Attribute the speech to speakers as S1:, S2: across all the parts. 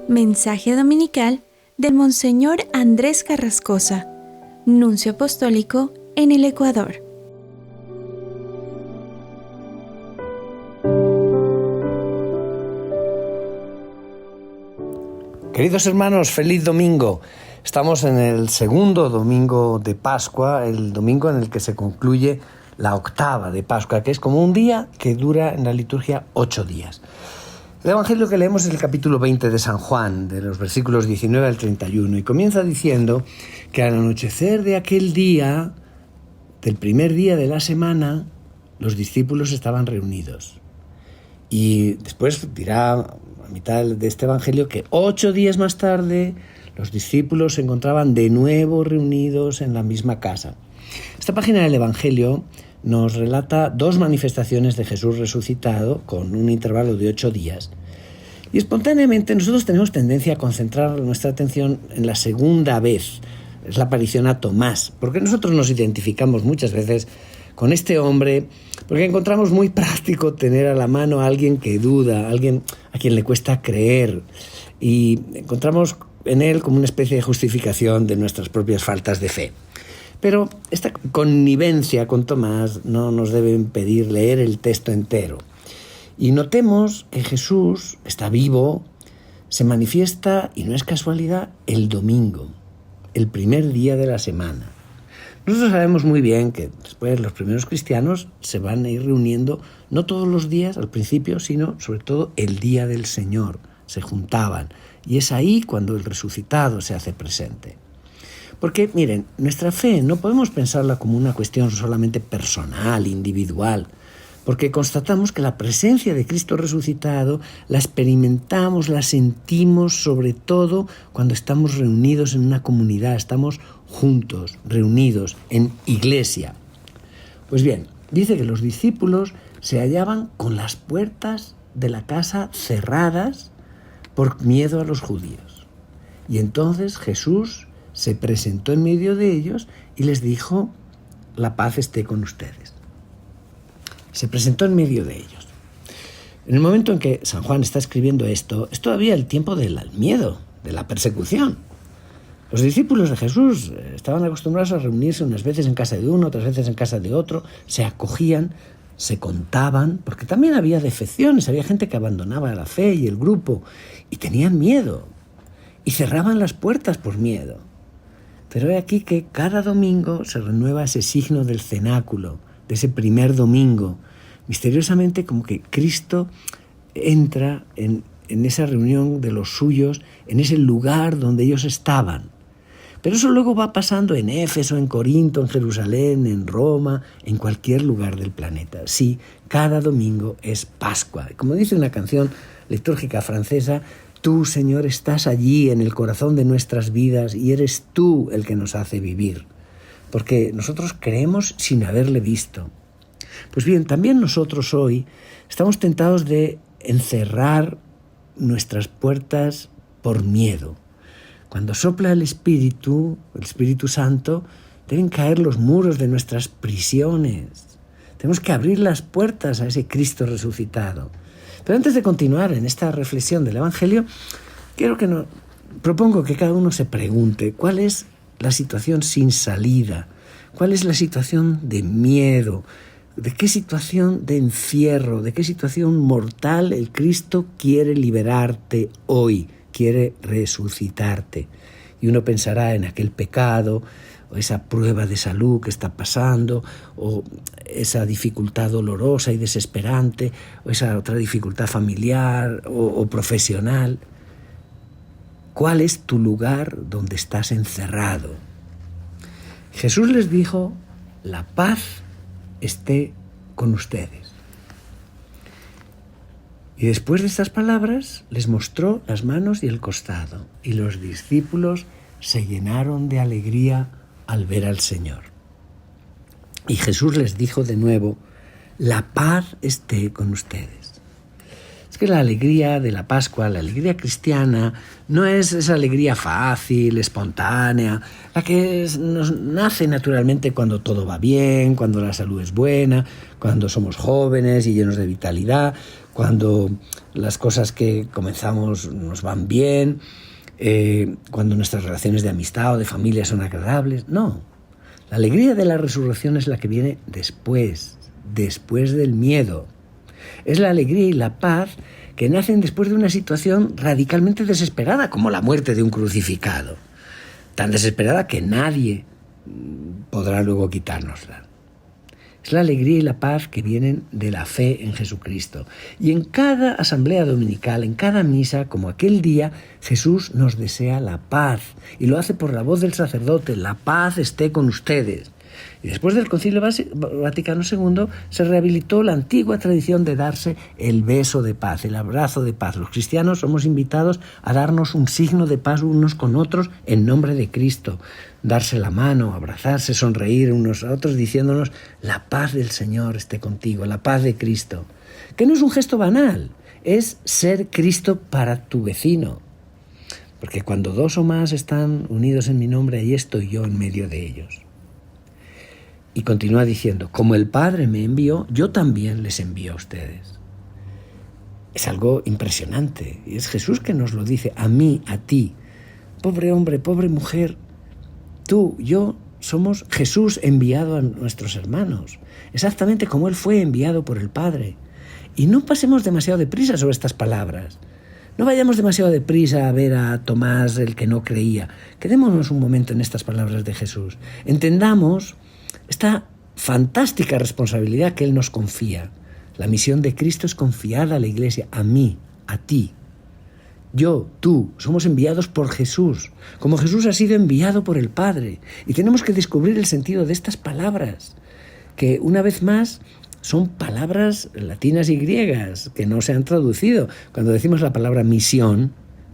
S1: Mensaje dominical del Monseñor Andrés Carrascosa, Nuncio Apostólico en el Ecuador.
S2: Queridos hermanos, feliz domingo. Estamos en el segundo domingo de Pascua, el domingo en el que se concluye la octava de Pascua, que es como un día que dura en la liturgia 8 días. El Evangelio que leemos es el capítulo 20 de San Juan, de los versículos 19 al 31, y comienza diciendo que al anochecer de aquel día, del primer día de la semana, los discípulos estaban reunidos. Y después dirá a mitad de este Evangelio que 8 días más tarde los discípulos se encontraban de nuevo reunidos en la misma casa. Esta página del Evangelio nos relata 2 manifestaciones de Jesús resucitado con un intervalo de 8 días. Y espontáneamente nosotros tenemos tendencia a concentrar nuestra atención en la segunda vez, es la aparición a Tomás, porque nosotros nos identificamos muchas veces con este hombre, porque encontramos muy práctico tener a la mano a alguien que duda, a alguien a quien le cuesta creer, y encontramos en él como una especie de justificación de nuestras propias faltas de fe. Pero esta connivencia con Tomás no nos debe impedir leer el texto entero. Y notemos que Jesús está vivo, se manifiesta, y no es casualidad, el domingo, el primer día de la semana. Nosotros sabemos muy bien que después los primeros cristianos se van a ir reuniendo no todos los días al principio, sino sobre todo el día del Señor. Se juntaban. Y es ahí cuando el resucitado se hace presente. Porque, miren, nuestra fe no podemos pensarla como una cuestión solamente personal, individual, porque constatamos que la presencia de Cristo resucitado la experimentamos, la sentimos sobre todo cuando estamos reunidos en una comunidad, estamos juntos, reunidos en iglesia. Pues bien, dice que los discípulos se hallaban con las puertas de la casa cerradas por miedo a los judíos. Y entonces Jesús se presentó en medio de ellos y les dijo: la paz esté con ustedes. Se presentó en medio de ellos. En el momento en que San Juan está escribiendo esto, es todavía el tiempo del miedo, de la persecución. Los discípulos de Jesús estaban acostumbrados a reunirse unas veces en casa de uno, otras veces en casa de otro, se acogían, se contaban, porque también había defecciones, había gente que abandonaba la fe y el grupo, y tenían miedo, y cerraban las puertas por miedo. Pero he aquí que cada domingo se renueva ese signo del cenáculo, de ese primer domingo. Misteriosamente como que Cristo entra en esa reunión de los suyos, en ese lugar donde ellos estaban. Pero eso luego va pasando en Éfeso, en Corinto, en Jerusalén, en Roma, en cualquier lugar del planeta. Sí, cada domingo es Pascua. Como dice una canción litúrgica francesa, tú, Señor, estás allí en el corazón de nuestras vidas y eres tú el que nos hace vivir, porque nosotros creemos sin haberle visto. Pues bien, también nosotros hoy estamos tentados de encerrar nuestras puertas por miedo. Cuando sopla el Espíritu Santo, deben caer los muros de nuestras prisiones. Tenemos que abrir las puertas a ese Cristo resucitado. Pero antes de continuar en esta reflexión del Evangelio, propongo que cada uno se pregunte cuál es la situación sin salida, cuál es la situación de miedo, de qué situación de encierro, de qué situación mortal el Cristo quiere liberarte hoy, quiere resucitarte. Y uno pensará en aquel pecado, o esa prueba de salud que está pasando, o esa dificultad dolorosa y desesperante, o esa otra dificultad familiar o profesional. ¿Cuál es tu lugar donde estás encerrado? Jesús les dijo: la paz esté con ustedes. Y después de estas palabras les mostró las manos y el costado, y los discípulos se llenaron de alegría al ver al Señor. Y Jesús les dijo de nuevo: la paz esté con ustedes. Es que la alegría de la Pascua, la alegría cristiana, no es esa alegría fácil, espontánea, la que nos nace naturalmente cuando todo va bien, cuando la salud es buena, cuando somos jóvenes y llenos de vitalidad, cuando las cosas que comenzamos nos van bien, cuando nuestras relaciones de amistad o de familia son agradables. No, la alegría de la resurrección es la que viene después del miedo. Es la alegría y la paz que nacen después de una situación radicalmente desesperada, como la muerte de un crucificado. Tan desesperada que nadie podrá luego quitárnosla. Es la alegría y la paz que vienen de la fe en Jesucristo. Y en cada asamblea dominical, en cada misa, como aquel día, Jesús nos desea la paz. Y lo hace por la voz del sacerdote: la paz esté con ustedes. Y después del Concilio Vaticano II se rehabilitó la antigua tradición de darse el beso de paz, el abrazo de paz. Los cristianos somos invitados a darnos un signo de paz unos con otros en nombre de Cristo. Darse la mano, abrazarse, sonreír unos a otros diciéndonos: la paz del Señor esté contigo, la paz de Cristo. Que no es un gesto banal, es ser Cristo para tu vecino. Porque cuando dos o más están unidos en mi nombre, ahí estoy yo en medio de ellos. Y continúa diciendo: como el Padre me envió, yo también les envío a ustedes. Es algo impresionante. Y es Jesús que nos lo dice a mí, a ti. Pobre hombre, pobre mujer, tú, yo, somos Jesús enviado a nuestros hermanos. Exactamente como Él fue enviado por el Padre. Y no pasemos demasiado deprisa sobre estas palabras. No vayamos demasiado deprisa a ver a Tomás, el que no creía. Quedémonos un momento en estas palabras de Jesús. Entendamos esta fantástica responsabilidad que Él nos confía. La misión de Cristo es confiar a la Iglesia, a mí, a ti. Yo, tú, somos enviados por Jesús, como Jesús ha sido enviado por el Padre. Y tenemos que descubrir el sentido de estas palabras, que una vez más son palabras latinas y griegas que no se han traducido. Cuando decimos la palabra misión,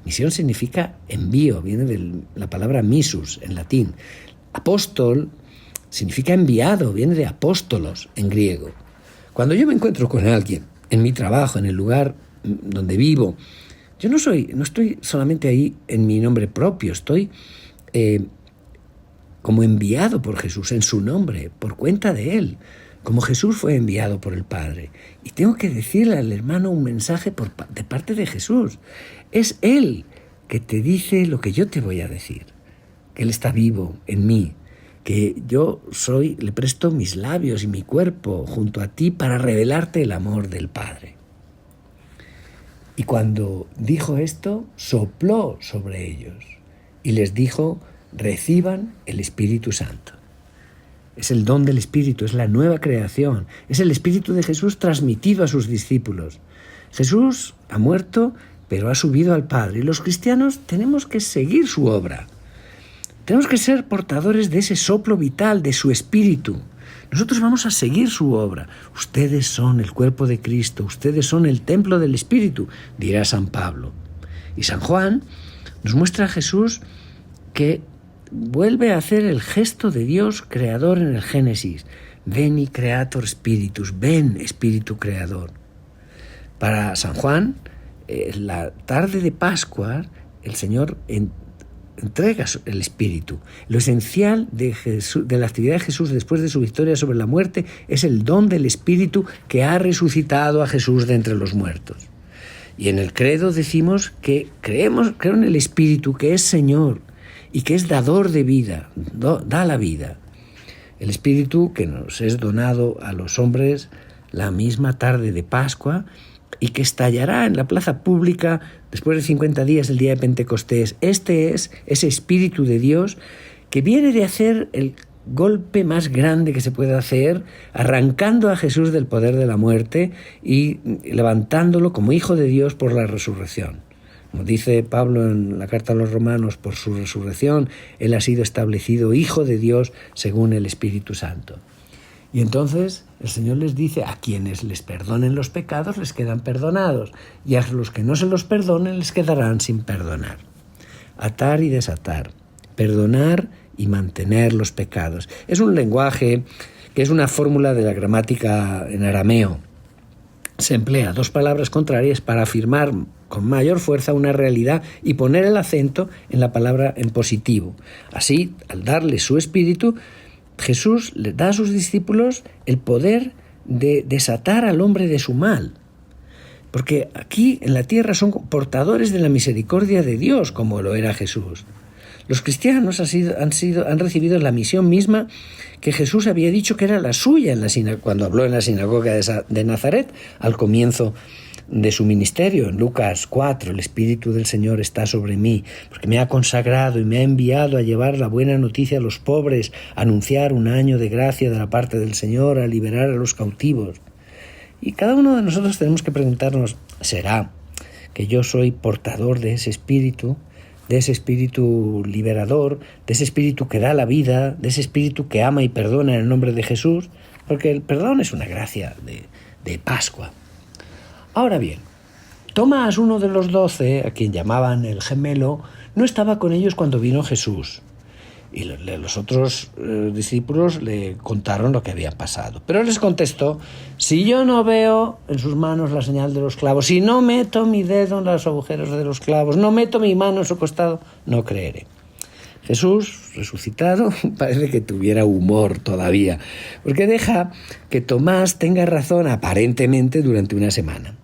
S2: misión significa envío, viene de la palabra missus en latín. Apóstol significa enviado, viene de apóstolos en griego. Cuando yo me encuentro con alguien en mi trabajo, en el lugar donde vivo, yo no estoy solamente ahí en mi nombre propio, estoy como enviado por Jesús, en su nombre, por cuenta de Él, como Jesús fue enviado por el Padre. Y tengo que decirle al hermano un mensaje de parte de Jesús. Es Él que te dice lo que yo te voy a decir, que Él está vivo en mí, que yo le presto mis labios y mi cuerpo junto a ti para revelarte el amor del Padre. Y cuando dijo esto, sopló sobre ellos y les dijo: reciban el Espíritu Santo. Es el don del Espíritu, es la nueva creación, es el Espíritu de Jesús transmitido a sus discípulos. Jesús ha muerto, pero ha subido al Padre, y los cristianos tenemos que seguir su obra. Tenemos que ser portadores de ese soplo vital, de su Espíritu. Nosotros vamos a seguir su obra. Ustedes son el cuerpo de Cristo, ustedes son el templo del Espíritu, dirá San Pablo. Y San Juan nos muestra a Jesús que vuelve a hacer el gesto de Dios creador en el Génesis. Veni creator spiritus, ven Espíritu creador. Para San Juan, la tarde de Pascua, el Señor entrega el Espíritu. Lo esencial de la actividad de Jesús después de su victoria sobre la muerte es el don del Espíritu que ha resucitado a Jesús de entre los muertos. Y en el credo decimos que creo en el Espíritu, que es Señor y que es dador de vida, da la vida. El Espíritu que nos es donado a los hombres la misma tarde de Pascua y que estallará en la plaza pública después de 50 días, el día de Pentecostés. Este es ese Espíritu de Dios que viene de hacer el golpe más grande que se puede hacer, arrancando a Jesús del poder de la muerte y levantándolo como Hijo de Dios por la resurrección. Como dice Pablo en la carta a los Romanos, por su resurrección, Él ha sido establecido Hijo de Dios según el Espíritu Santo. Y entonces el Señor les dice: a quienes les perdonen los pecados les quedan perdonados, y a los que no se los perdonen les quedarán sin perdonar. Atar y desatar, perdonar y mantener los pecados. Es un lenguaje que es una fórmula de la gramática en arameo. se emplea dos palabras contrarias para afirmar con mayor fuerza una realidad y poner el acento en la palabra en positivo. Así, al darle su espíritu, Jesús le da a sus discípulos el poder de desatar al hombre de su mal. Porque aquí en la tierra son portadores de la misericordia de Dios, como lo era Jesús. Los cristianos han recibido la misión misma que Jesús había dicho que era la suya cuando habló en la sinagoga de Nazaret al comienzo de su ministerio. En Lucas 4, el Espíritu del Señor está sobre mí, porque me ha consagrado y me ha enviado a llevar la buena noticia a los pobres, a anunciar un año de gracia de la parte del Señor, a liberar a los cautivos. Y cada uno de nosotros tenemos que preguntarnos, ¿será que yo soy portador de ese espíritu liberador, de ese espíritu que da la vida, de ese espíritu que ama y perdona en el nombre de Jesús? Porque el perdón es una gracia de Pascua. Ahora bien, Tomás, uno de los 12, a quien llamaban el gemelo, no estaba con ellos cuando vino Jesús. Y los otros discípulos le contaron lo que había pasado. Pero él les contestó, si yo no veo en sus manos la señal de los clavos, si no meto mi dedo en los agujeros de los clavos, no meto mi mano en su costado, no creeré. Jesús, resucitado, parece que tuviera humor todavía, porque deja que Tomás tenga razón aparentemente durante una semana.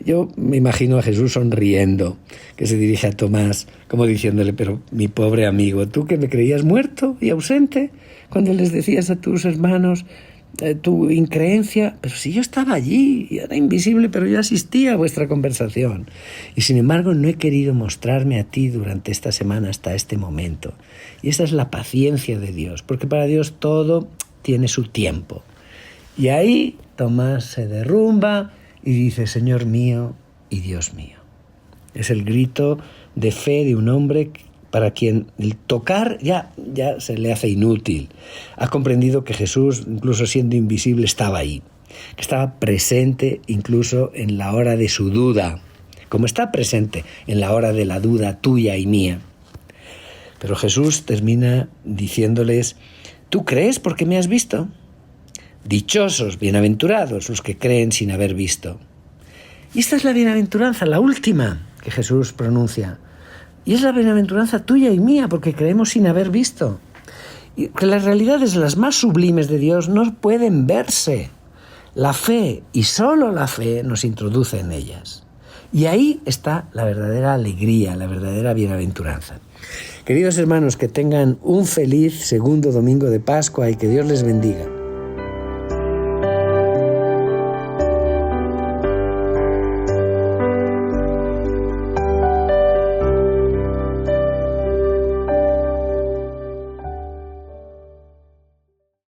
S2: Yo me imagino a Jesús sonriendo, que se dirige a Tomás, como diciéndole, pero mi pobre amigo, tú que me creías muerto y ausente, cuando les decías a tus hermanos tu increencia, pero si yo estaba allí, y era invisible, pero yo asistía a vuestra conversación. Y sin embargo no he querido mostrarme a ti durante esta semana hasta este momento. Y esa es la paciencia de Dios, porque para Dios todo tiene su tiempo. Y ahí Tomás se derrumba y dice, Señor mío y Dios mío. Es el grito de fe de un hombre para quien el tocar ya se le hace inútil. Ha comprendido que Jesús, incluso siendo invisible, estaba ahí, que estaba presente incluso en la hora de su duda, como está presente en la hora de la duda tuya y mía. Pero Jesús termina diciéndoles, ¿tú crees porque me has visto? Dichosos, bienaventurados los que creen sin haber visto. Y esta es la bienaventuranza, la última que Jesús pronuncia. Y es la bienaventuranza tuya y mía, porque creemos sin haber visto. Y que las realidades las más sublimes de Dios no pueden verse. La fe, y solo la fe, nos introduce en ellas. Y ahí está la verdadera alegría, la verdadera bienaventuranza. Queridos hermanos, que tengan un feliz segundo domingo de Pascua y que Dios les bendiga.